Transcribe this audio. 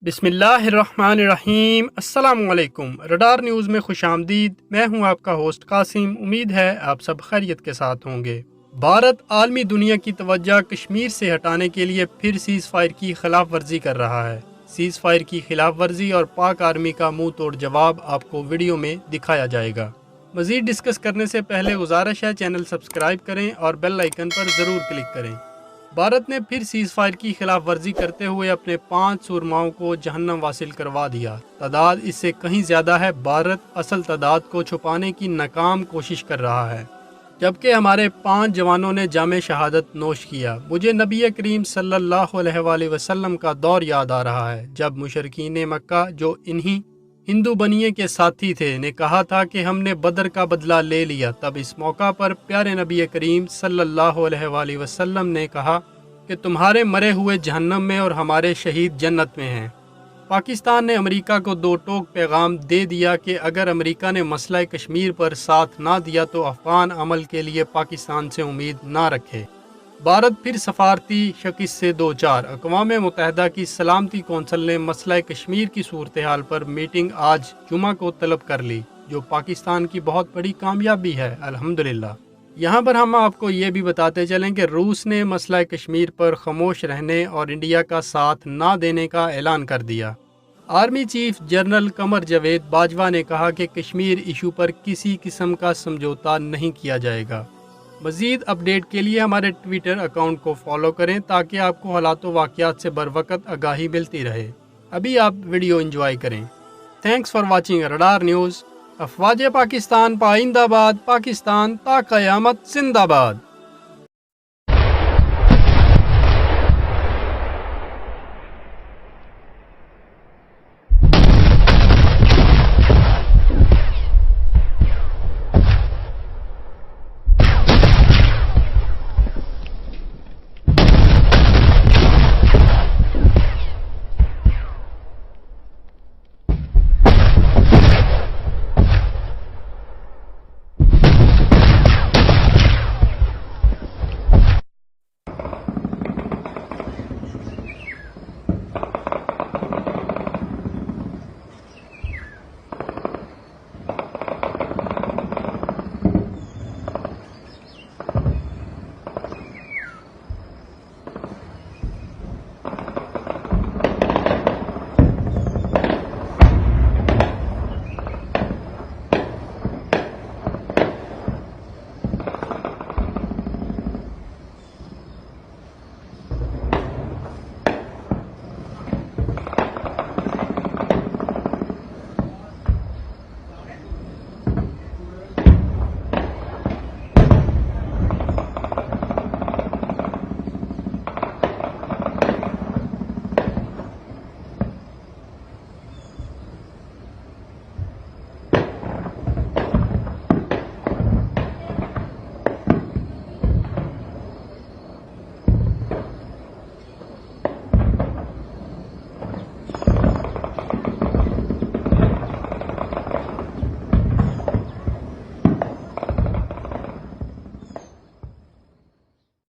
बिस्मिल्लाहिर्रहमानिर्रहीम। अस्सलामुअलैकुम। Radar news में खुशामदीद। मैं हूं आपका होस्ट कासिम। उम्मीद है आप सब खैरियत के साथ होंगे। भारत आलमी दुनिया की तवज्जो कश्मीर से हटाने के लिए फिर सीज़ फायर की खिलाफ वर्जी कर रहा है। सीज़ फायर की खिलाफ वर्जी और पाक आर्मी का मुंह तोड़ जवाब आपको वीडियो में दिखाया जाएगा। मज़ीद डिस्कस करने से पहले गुजारिश है चैनल सब्सक्राइब करें और बेल आइकन पर ज़रूर क्लिक करें। भारत ने फिर सीज़ फायर की खिलाफ वर्जी करते हुए अपने 5 सूरमाओं को जहन्नम वासिल करवा दिया। तादाद इससे कहीं ज़्यादा है। भारत असल तादाद को छुपाने की नाकाम कोशिश कर रहा है, जबकि हमारे 5 जवानों ने जामे शहादत नोश किया। मुझे नबी करीम सल्लल्लाहु अलैहि वसल्लम का दौर याद आ रहा है, जब मुशरिकीन मक्का, जो इन्हीं हिंदू बनिए के साथी थे, ने कहा था कि हमने बदर का बदला ले लिया। तब इस मौका पर प्यारे नबी करीम सल्लल्लाहु अलैहि वसल्लम ने कहा कि तुम्हारे मरे हुए जहन्नम में और हमारे शहीद जन्नत में हैं। पाकिस्तान ने अमेरिका को दो टोक पैगाम दे दिया कि अगर अमेरिका ने मसला कश्मीर पर साथ ना दिया तो अफगान अमल के लिए पाकिस्तान से उम्मीद ना रखे। भारत फिर सफारती शिकस्त से दो चार। अक़वाम मुत्तहिदा की सलामती कौंसिल ने मसला कश्मीर की सूरत हाल पर मीटिंग आज जुमा को तलब कर ली, जो पाकिस्तान की बहुत बड़ी कामयाबी है अल्हम्दुलिल्लाह। यहाँ पर हम आपको ये भी बताते चलें कि रूस ने मसला कश्मीर पर खामोश रहने और इंडिया का साथ ना देने का ऐलान कर दिया। Army chief general Qamar Javed Bajwa ने कहा कि कश्मीर इशू पर किसी किस्म का समझौता नहीं किया जाएगा। मज़ीद अपडेट के लिए हमारे ट्विटर अकाउंट को फॉलो करें ताकि आपको हालात व वाक़यात से बर वक़्त आगाही मिलती रहे। अभी आप वीडियो एंजॉय करें। Thanks for watching radar news. अफवाज पाकिस्तान पाइंदाबाद, पाकिस्तान ता क़यामत जिंदाबाद।